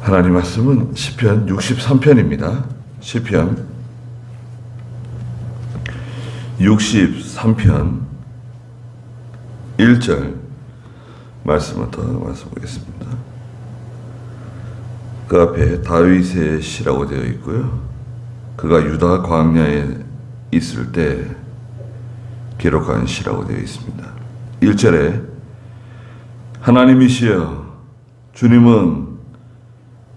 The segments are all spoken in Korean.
하나님 말씀은 시편 63편입니다. 시편 63편 1절 말씀부터 말씀 보겠습니다. 그 앞에 다윗의 시라고 되어 있고요. 그가 유다 광야에 있을 때 기록한 시라고 되어 있습니다. 1절에 하나님이시여 주님은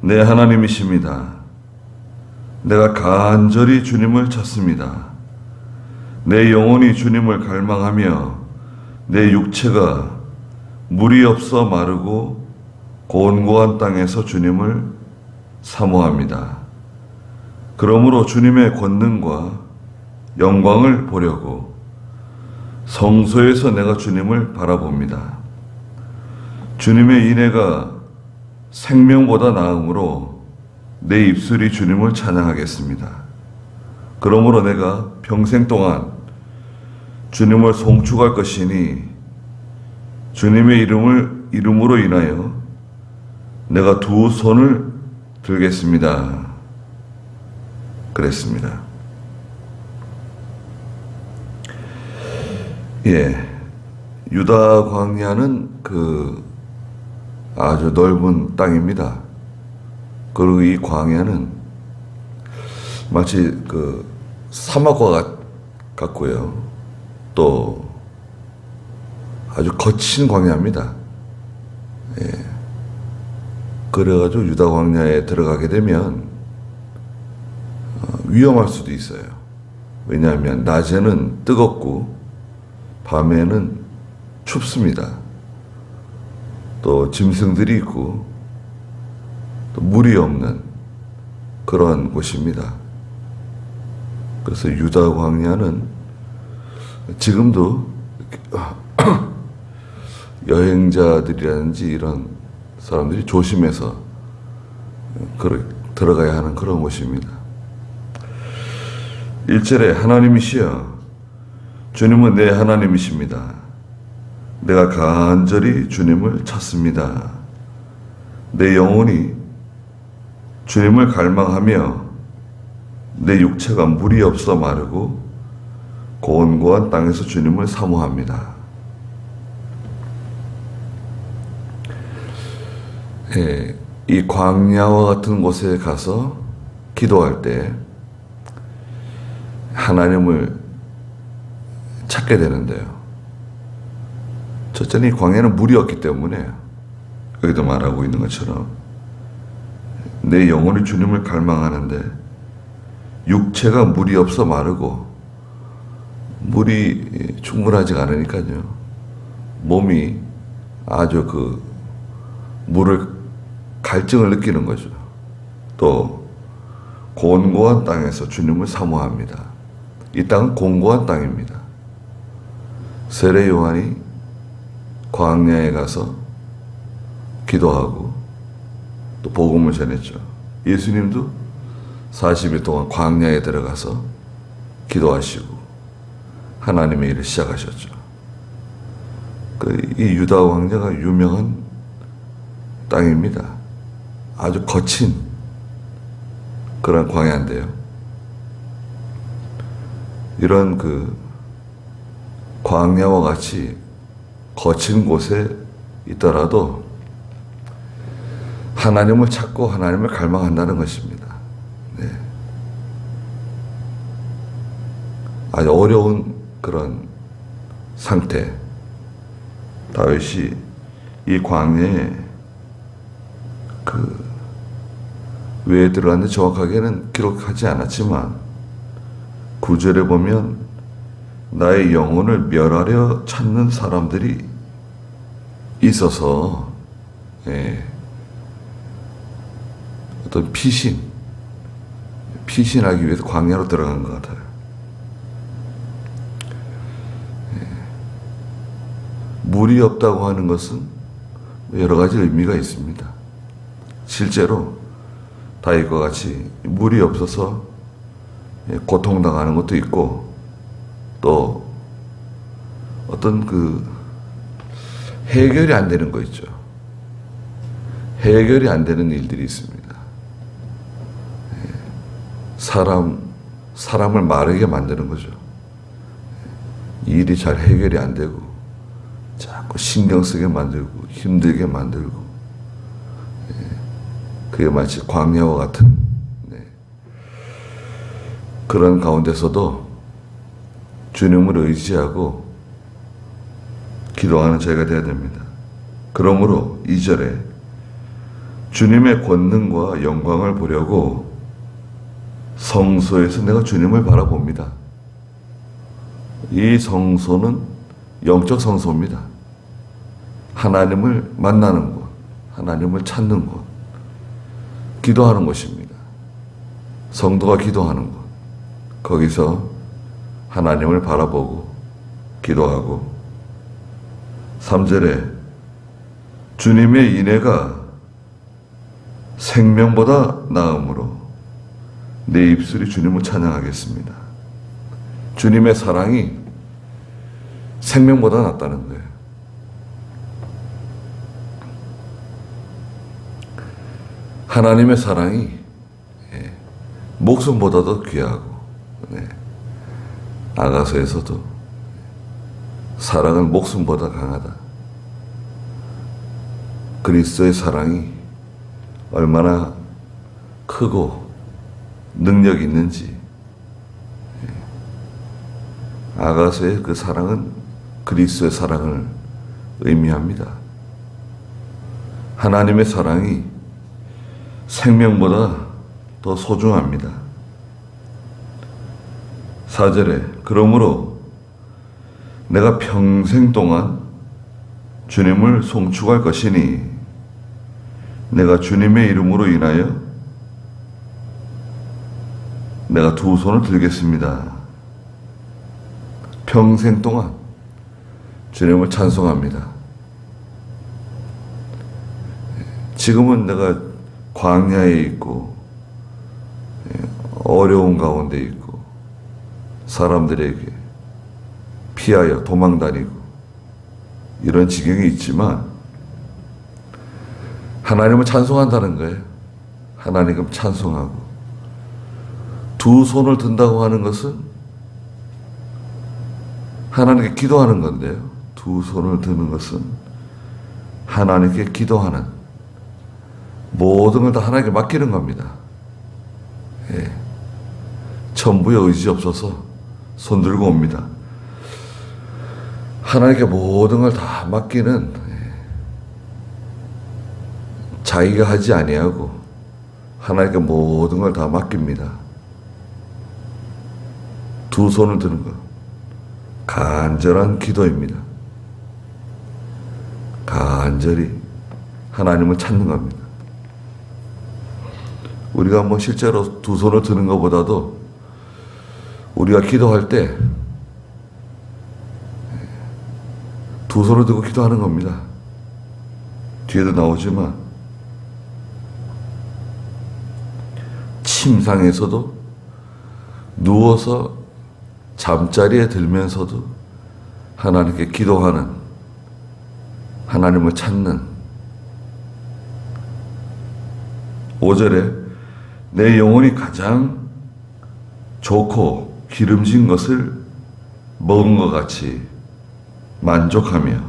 내 하나님이십니다. 내가 간절히 주님을 찾습니다. 내 영혼이 주님을 갈망하며 내 육체가 물이 없어 마르고 곤고한 땅에서 주님을 사모합니다. 그러므로 주님의 권능과 영광을 보려고 성소에서 내가 주님을 바라봅니다. 주님의 인애가 생명보다 나음으로 내 입술이 주님을 찬양하겠습니다. 그러므로 내가 평생 동안 주님을 송축할 것이니 주님의 이름으로 인하여 내가 두 손을 들겠습니다. 그랬습니다. 유다 광야는 아주 넓은 땅입니다. 그리고 이 광야는 마치 사막과 같고요. 또 아주 거친 광야입니다. 그래가지고 유다 광야에 들어가게 되면 위험할 수도 있어요. 왜냐하면 낮에는 뜨겁고 밤에는 춥습니다. 또 짐승들이 있고 또 물이 없는 그런 곳입니다. 그래서 유다 광야는 지금도 여행자들이라든지 이런 사람들이 조심해서 들어가야 하는 그런 곳입니다. 1절에 하나님이시여 주님은 내 하나님이십니다. 내가 간절히 주님을 찾습니다. 내 영혼이 주님을 갈망하며 내 육체가 물이 없어 마르고 곤고한 땅에서 주님을 사모합니다. 이 광야와 같은 곳에 가서 기도할 때 하나님을 찾게 되는데요. 첫째는 이 광야는 물이 없기 때문에 여기도 말하고 있는 것처럼 내 영혼이 주님을 갈망하는데 육체가 물이 없어 마르고 물이 충분하지가 않으니까요. 몸이 아주 물을 갈증을 느끼는 거죠. 또 곤고한 땅에서 주님을 사모합니다. 이 땅은 곤고한 땅입니다. 세례 요한이 광야에 가서 기도하고 또 복음을 전했죠. 예수님도 40일 동안 광야에 들어가서 기도하시고 하나님의 일을 시작하셨죠. 이 유다 광야가 유명한 땅입니다. 아주 거친 그런 광야인데요. 이런 광야와 같이 거친 곳에 있더라도 하나님을 찾고 하나님을 갈망한다는 것입니다. 아주 어려운 그런 상태. 다윗이 이 광야에 왜 들어갔는지 정확하게는 기록하지 않았지만 9절에 보면 나의 영혼을 멸하려 찾는 사람들이 있어서 어떤 피신하기 위해서 광야로 들어간 것 같아요. 물이 없다고 하는 것은 여러 가지 의미가 있습니다. 실제로 다윗과 같이 물이 없어서 고통당하는 것도 있고 또 어떤 해결이 안 되는 거 있죠. 해결이 안 되는 일들이 있습니다. 사람을 마르게 만드는 거죠. 일이 잘 해결이 안 되고 자꾸 신경 쓰게 만들고 힘들게 만들고, 그게 마치 광야와 같은 그런 가운데서도 주님을 의지하고 기도하는 저희가 되어야 됩니다. 그러므로 2절에 주님의 권능과 영광을 보려고 성소에서 내가 주님을 바라봅니다. 이 성소는 영적 성소입니다. 하나님을 만나는 곳, 하나님을 찾는 곳, 기도하는 곳입니다. 성도가 기도하는 곳, 거기서 하나님을 바라보고 기도하고, 3절에 주님의 인애가 생명보다 나음으로 내 입술이 주님을 찬양하겠습니다. 주님의 사랑이 생명보다 낫다는 거예요. 하나님의 사랑이 목숨보다도 귀하고, 아가서에서도 사랑은 목숨보다 강하다. 그리스도의 사랑이 얼마나 크고 능력이 있는지, 아가서의 그 사랑은 그리스도의 사랑을 의미합니다. 하나님의 사랑이 생명보다 더 소중합니다. 4절에 그러므로 내가 평생 동안 주님을 송축할 것이니 내가 주님의 이름으로 인하여 내가 두 손을 들겠습니다. 평생 동안 주님을 찬송합니다. 지금은 내가 광야에 있고 어려운 가운데 있고 사람들에게 피하여 도망다니고 이런 지경이 있지만 하나님을 찬송한다는 거예요. 하나님을 찬송하고 두 손을 든다고 하는 것은 하나님께 기도하는 건데요. 두 손을 드는 것은 하나님께 기도하는, 모든 걸 다 하나님께 맡기는 겁니다. 천부에 의지 없어서 손 들고 옵니다. 하나님께 모든 걸 다 맡기는, 자기가 하지 아니하고 하나님께 모든 걸 다 맡깁니다. 두 손을 드는 것, 간절한 기도입니다. 간절히 하나님을 찾는 겁니다. 우리가 뭐 실제로 두 손을 드는 것보다도 우리가 기도할 때 두 손을 들고 기도하는 겁니다. 뒤에도 나오지만 침상에서도 누워서 잠자리에 들면서도 하나님께 기도하는, 하나님을 찾는. 5절에 내 영혼이 가장 좋고 기름진 것을 먹은 것 같이 만족하며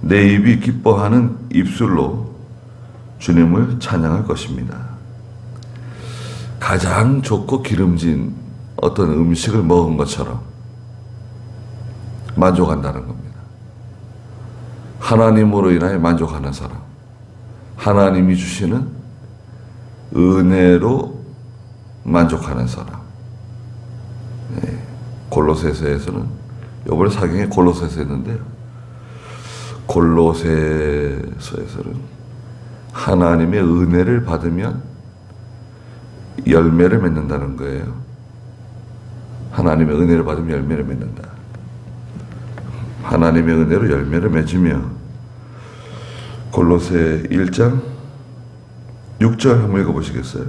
내 입이 기뻐하는 입술로 주님을 찬양할 것입니다. 가장 좋고 기름진 어떤 음식을 먹은 것처럼 만족한다는 겁니다. 하나님으로 인하여 만족하는 사람, 하나님이 주시는 은혜로 만족하는 사람. 골로새서에서는, 이번에 사경에 골로새서 했는데요, 골로새서에서는 하나님의 은혜를 받으면 열매를 맺는다는 거예요. 하나님의 은혜를 받으면 열매를 맺는다. 하나님의 은혜로 열매를 맺으며, 골로새 1장 6절 한번 읽어보시겠어요?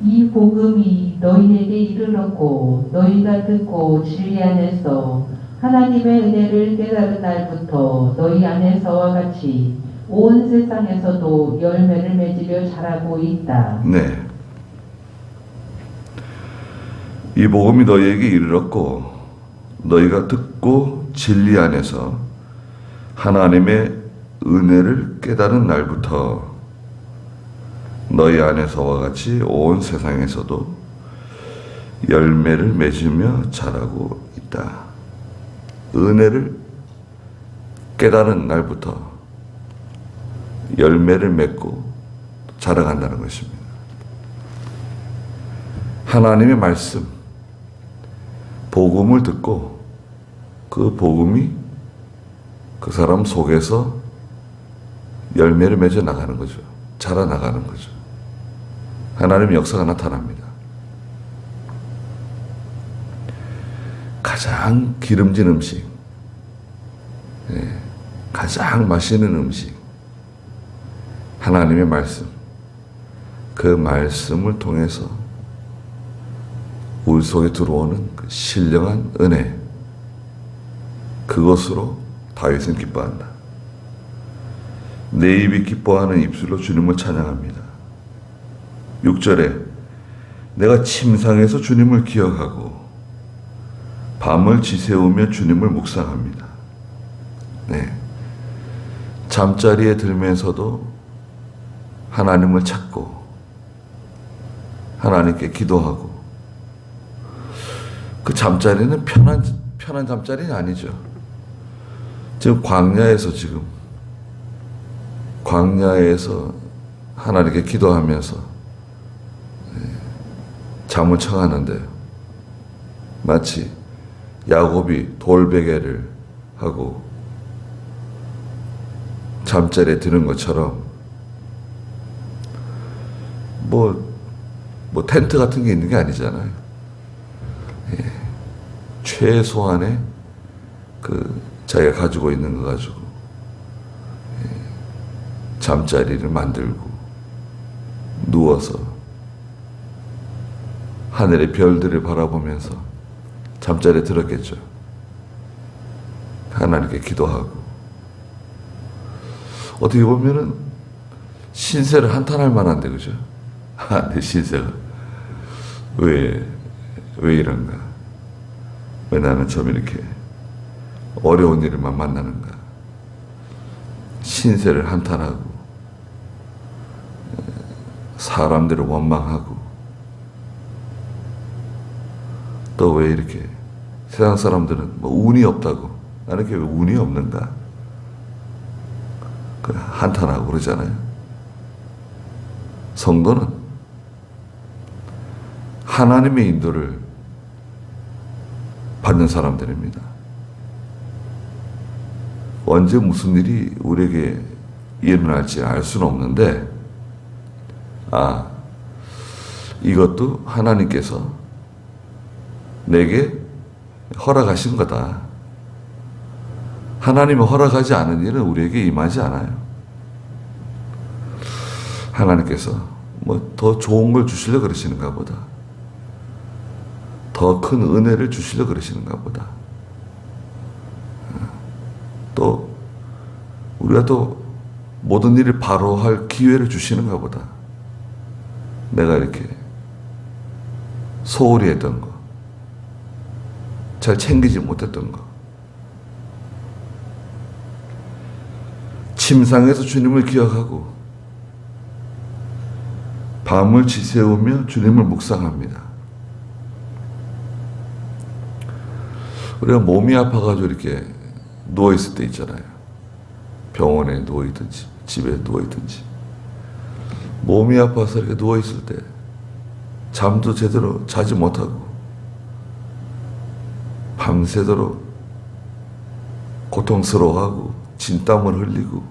이 복음이 너희에게 이르렀고 너희가 듣고 진리 안에서 하나님의 은혜를 깨달은 날부터 너희 안에서와 같이 온 세상에서도 열매를 맺으려 자라고 있다. 네. 이 복음이 너희에게 이르렀고 너희가 듣고 진리 안에서 하나님의 은혜를 깨달은 날부터 너희 안에서와 같이 온 세상에서도 열매를 맺으며 자라고 있다. 은혜를 깨달은 날부터 열매를 맺고 자라간다는 것입니다. 하나님의 말씀, 복음을 듣고 그 복음이 그 사람 속에서 열매를 맺어 나가는 거죠. 자라나가는 거죠. 하나님의 역사가 나타납니다. 가장 기름진 음식, 가장 맛있는 음식, 하나님의 말씀, 그 말씀을 통해서 우리 속에 들어오는 그 신령한 은혜, 그것으로 다윗은 기뻐한다. 내 입이 기뻐하는 입술로 주님을 찬양합니다. 6절에 내가 침상에서 주님을 기억하고 밤을 지새우며 주님을 묵상합니다. 네. 잠자리에 들면서도 하나님을 찾고 하나님께 기도하고, 그 잠자리는 편한 잠자리는 아니죠. 지금 광야에서 하나님께 기도하면서 잠을 청하는데요. 마치 야곱이 돌베개를 하고 잠자리에 드는 것처럼 뭐 텐트 같은 게 있는 게 아니잖아요. 최소한의 자기가 가지고 있는 거 가지고 잠자리를 만들고 누워서 하늘의 별들을 바라보면서 잠자리에 들었겠죠. 하나님께 기도하고, 어떻게 보면은 신세를 한탄할 만한데, 그죠? 내 신세가 왜 이런가? 왜 나는 좀 이렇게 어려운 일을만 만나는가? 신세를 한탄하고 사람들을 원망하고, 또 왜 이렇게 세상 사람들은 운이 없다고, 나는 왜 운이 없는가? 한탄하고 그러잖아요. 성도는 하나님의 인도를 받는 사람들입니다. 언제 무슨 일이 우리에게 일어날지 알 수는 없는데, 이것도 하나님께서 내게 허락하신 거다. 하나님이 허락하지 않은 일은 우리에게 임하지 않아요. 하나님께서 더 좋은 걸 주시려고 그러시는가 보다. 더 큰 은혜를 주시려고 그러시는가 보다. 또 우리가 또 모든 일을 바로 할 기회를 주시는가 보다. 내가 이렇게 소홀히 했던 거, 잘 챙기지 못했던 거, 침상에서 주님을 기억하고 밤을 지새우며 주님을 묵상합니다. 우리가 몸이 아파가지고 이렇게 누워있을 때 있잖아요. 병원에 누워있든지 집에 누워있든지, 몸이 아파서 이렇게 누워있을 때 잠도 제대로 자지 못하고 밤새도록 고통스러워하고 진땀을 흘리고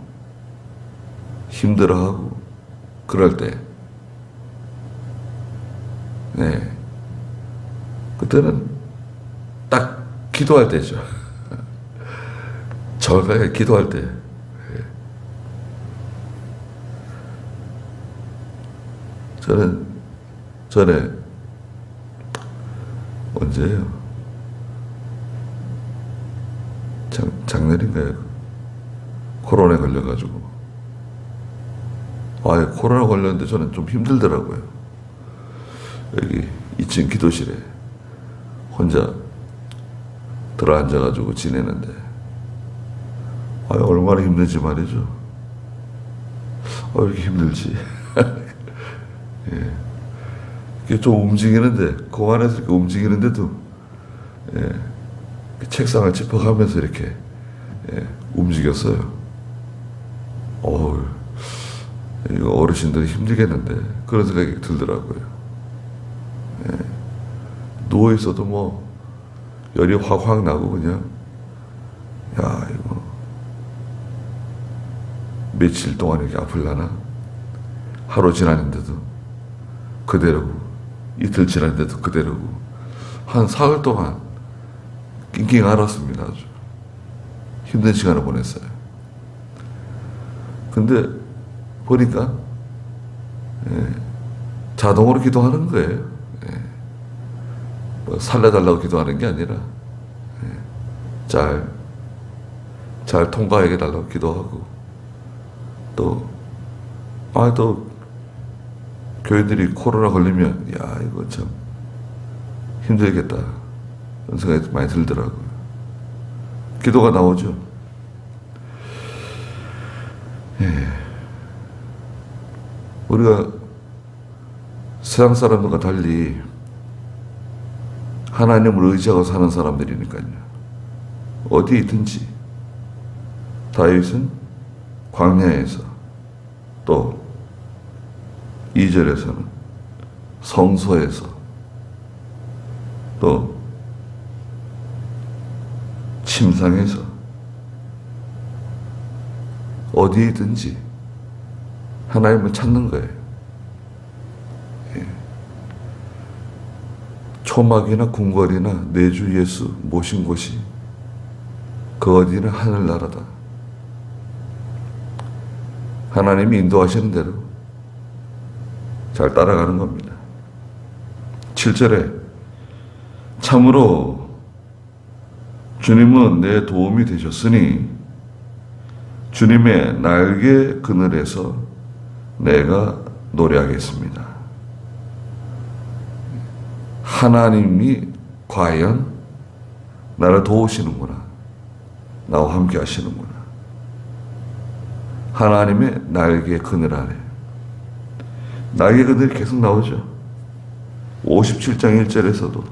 힘들어하고 그럴 때, 그때는 딱 기도할 때죠. 정확하게 기도할 때. 저는 전에 언제예요? 작년인가요? 코로나에 걸려가지고. 코로나 걸렸는데 저는 좀 힘들더라고요. 여기 2층 기도실에 혼자 들어앉아가지고 지내는데, 얼마나 힘든지 말이죠. 왜 이렇게 힘들지? 예. 이게 좀 움직이는데, 그 안에서 이렇게 움직이는데도, 예. 책상을 짚어가면서 이렇게, 예. 움직였어요. 이거 어르신들이 힘들겠는데, 그런 생각이 들더라고요. 예. 누워있어도 뭐, 열이 확 나고 그냥, 이거, 며칠 동안 이렇게 아플라나? 하루 지났는데도 그대로고, 이틀 지났는데도 그대로고, 한 사흘 동안 낑낑 앓았습니다. 아주 힘든 시간을 보냈어요. 근데 보니까 자동으로 기도하는 거예요. 뭐 살려달라고 기도하는 게 아니라 잘 통과하게 달라고 기도하고, 또 교인들이 코로나 걸리면 이거 참 힘들겠다 그런 생각이 많이 들더라고요. 기도가 나오죠. 우리가 세상 사람들과 달리 하나님을 의지하고 사는 사람들이니까요. 어디에 있든지, 다윗은 광야에서, 또 2절에서는 성소에서, 또 침상에서, 어디에 있든지 하나님을 찾는 거예요. 초막이나 궁궐이나 내 주 예수 모신 곳이 그 어디는 하늘나라다. 하나님이 인도하시는 대로 잘 따라가는 겁니다. 7절에 참으로 주님은 내 도움이 되셨으니 주님의 날개 그늘에서 내가 노래하겠습니다. 하나님이 과연 나를 도우시는구나. 나와 함께 하시는구나. 하나님의 날개 그늘 아래. 날개 그늘이 계속 나오죠. 57장 1절에서도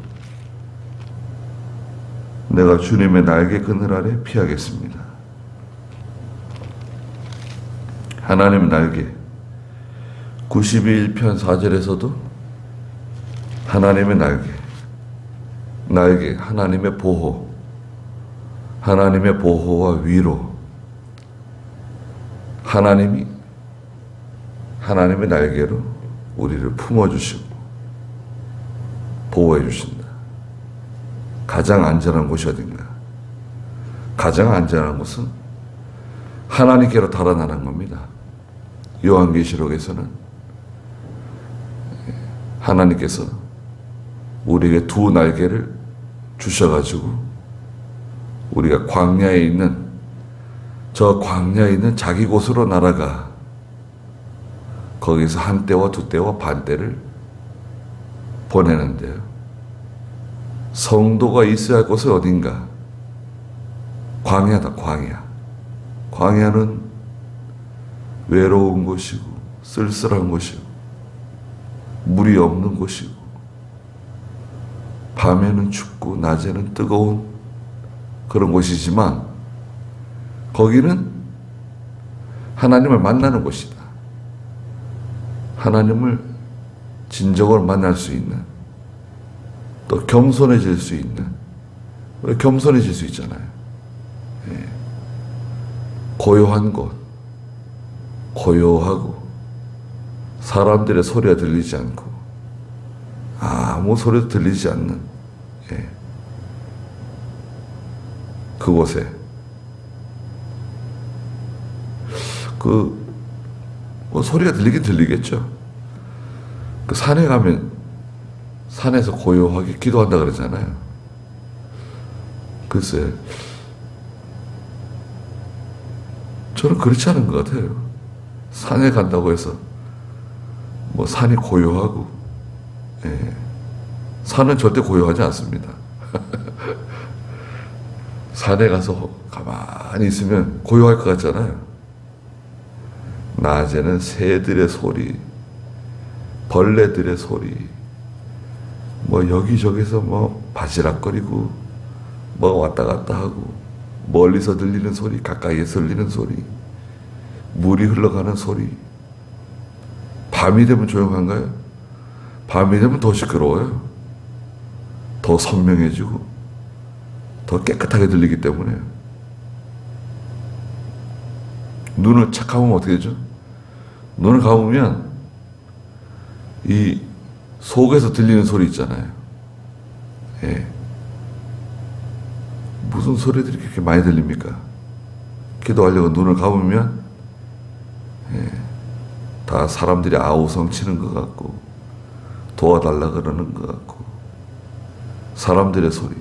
내가 주님의 날개 그늘 아래 피하겠습니다. 하나님의 날개. 91편 4절에서도 하나님의 날개, 하나님의 보호, 하나님의 보호와 위로, 하나님의 날개로 우리를 품어주시고 보호해 주신다. 가장 안전한 곳이 어딘가? 가장 안전한 곳은 하나님께로 달아나는 겁니다. 요한계시록에서는 하나님께서 우리에게 두 날개를 주셔가지고 우리가 광야에 있는 자기 곳으로 날아가 거기서 한 때와 두 때와 반 때를 보내는데요. 성도가 있어야 할 곳은 어딘가? 광야다, 광야. 광야는 외로운 곳이고 쓸쓸한 곳이고 물이 없는 곳이고 밤에는 춥고 낮에는 뜨거운 그런 곳이지만 거기는 하나님을 만나는 곳이다. 하나님을 진정으로 만날 수 있는, 또 겸손해질 수 있는, 우리 겸손해질 수 있잖아요. 고요한 곳, 고요하고 사람들의 소리가 들리지 않고 아무 소리도 들리지 않는 그곳에 소리가 들리긴 들리겠죠. 그 산에 가면 산에서 고요하게 기도한다 그러잖아요. 글쎄 저는 그렇지 않은 것 같아요. 산에 간다고 해서 뭐 산이 고요하고, 예. 산은 절대 고요하지 않습니다. 산에 가서 가만히 있으면 고요할 것 같잖아요. 낮에는 새들의 소리, 벌레들의 소리, 뭐 여기저기서 뭐 바지락거리고 뭐 왔다 갔다 하고, 멀리서 들리는 소리, 가까이에서 들리는 소리, 물이 흘러가는 소리. 밤이 되면 조용한가요? 밤이 되면 더 시끄러워요. 더 선명해지고 더 깨끗하게 들리기 때문에. 눈을 착 감으면 어떻게 되죠? 눈을 감으면 이 속에서 들리는 소리 있잖아요. 예. 무슨 소리들이 그렇게 많이 들립니까? 기도하려고 눈을 감으면, 예, 다 사람들이 아우성 치는 것 같고, 도와달라 그러는 것 같고, 사람들의 소리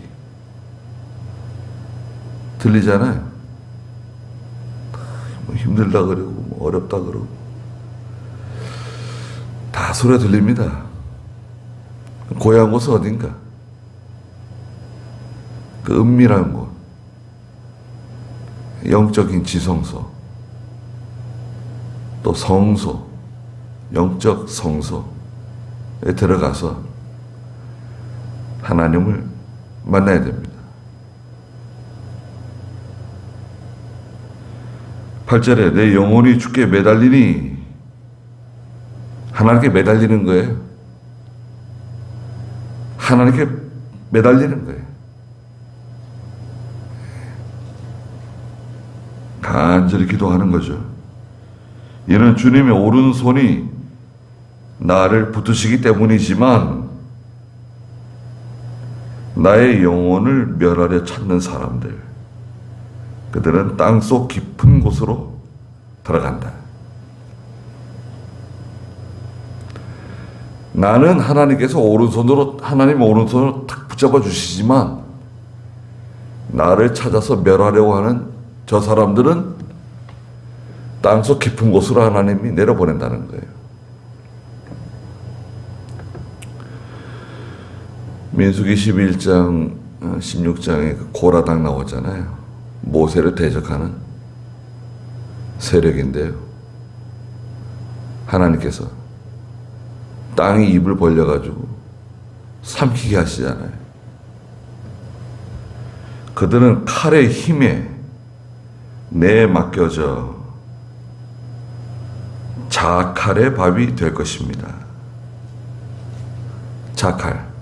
들리잖아요. 뭐 힘들다 그러고 뭐 어렵다 그러고 다 소리가 들립니다. 고향 곳은 어딘가? 그 은밀한 곳, 영적인 지성소, 또 성소, 영적 성소에 들어가서 하나님을 만나야 됩니다. 8절에 내 영혼이 주께 매달리니, 하나님께 매달리는 거예요. 하나님께 매달리는 거예요. 간절히 기도하는 거죠. 이는 주님의 오른손이 나를 붙드시기 때문이지만, 나의 영혼을 멸하려 찾는 사람들, 그들은 땅속 깊은 곳으로 들어간다. 나는 하나님께서 하나님 오른손으로 탁 붙잡아 주시지만, 나를 찾아서 멸하려고 하는 저 사람들은 땅속 깊은 곳으로 하나님이 내려보낸다는 거예요. 민수기 11장, 16장에 그 고라당 나오잖아요. 모세를 대적하는 세력인데요. 하나님께서 땅이 입을 벌려가지고 삼키게 하시잖아요. 그들은 칼의 힘에 내에 맡겨져 자칼의 밥이 될 것입니다. 자칼.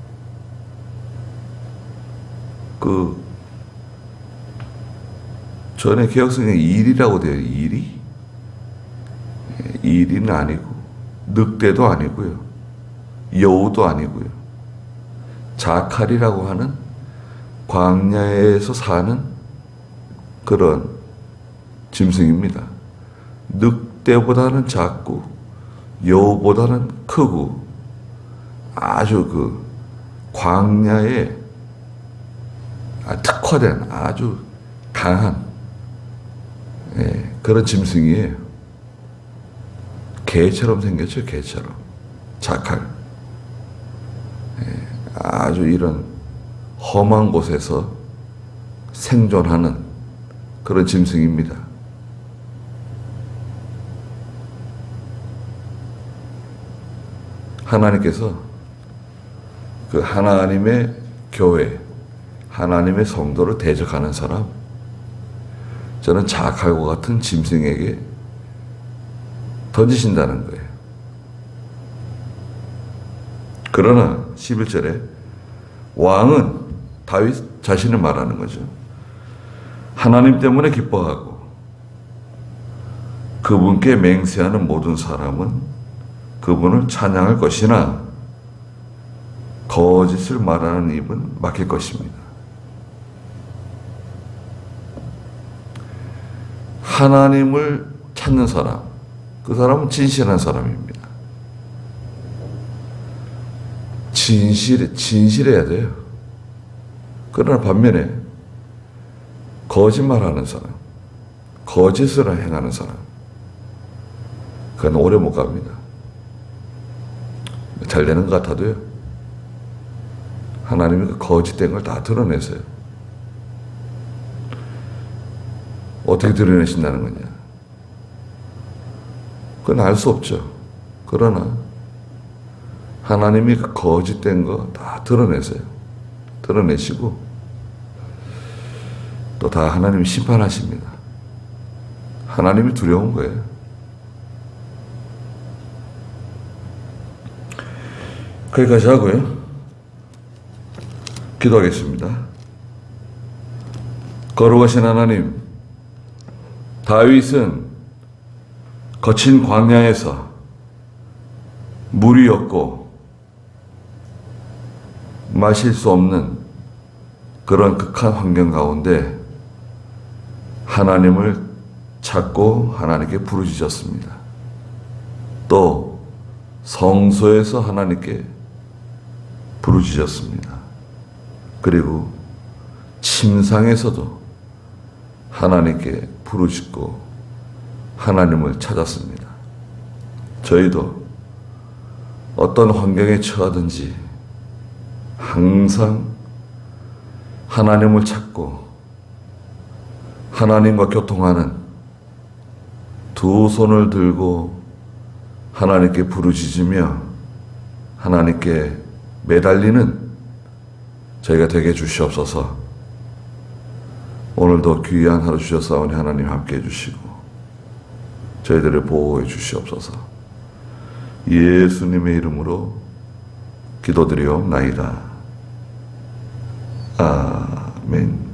전에 개혁성경에 일이라고 되어 있어요. 일이? 일이는 아니고, 늑대도 아니고요. 여우도 아니고요. 자칼이라고 하는 광야에서 사는 그런 짐승입니다. 늑대보다는 작고, 여우보다는 크고, 아주 광야에 특화된 아주 강한, 예, 그런 짐승이에요. 개처럼 생겼죠, 개처럼. 자칼. 예, 아주 이런 험한 곳에서 생존하는 그런 짐승입니다. 하나님께서 그 하나님의 교회, 하나님의 성도를 대적하는 사람, 저는 자칼과 같은 짐승에게 던지신다는 거예요. 그러나 11절에 왕은 다윗 자신을 말하는 거죠. 하나님 때문에 기뻐하고 그분께 맹세하는 모든 사람은 그분을 찬양할 것이나 거짓을 말하는 입은 막힐 것입니다. 하나님을 찾는 사람, 그 사람은 진실한 사람입니다. 진실해야 돼요. 그러나 반면에 거짓말하는 사람, 거짓을 행하는 사람, 그건 오래 못 갑니다. 잘 되는 것 같아도요, 하나님이 그 거짓된 걸 다 드러내세요. 어떻게 드러내신다는 거냐? 그건 알 수 없죠. 그러나 하나님이 그 거짓된 거 다 드러내세요. 드러내시고 또 다 하나님이 심판하십니다. 하나님이 두려운 거예요. 거기까지 하고요. 기도하겠습니다. 거룩하신 하나님, 다윗은 거친 광야에서 물이 없고 마실 수 없는 그런 극한 환경 가운데 하나님을 찾고 하나님께 부르짖었습니다. 또 성소에서 하나님께 부르짖었습니다. 그리고 침상에서도 하나님께 부르짖고 하나님을 찾았습니다. 저희도 어떤 환경에 처하든지 항상 하나님을 찾고 하나님과 교통하는 두 손을 들고 하나님께 부르짖으며 하나님께 매달리는 저희가 되게 해주시옵소서. 오늘도 귀한 하루 주셨사오니 하나님 함께 해주시고 저희들을 보호해 주시옵소서. 예수님의 이름으로 기도드리옵나이다. 아멘.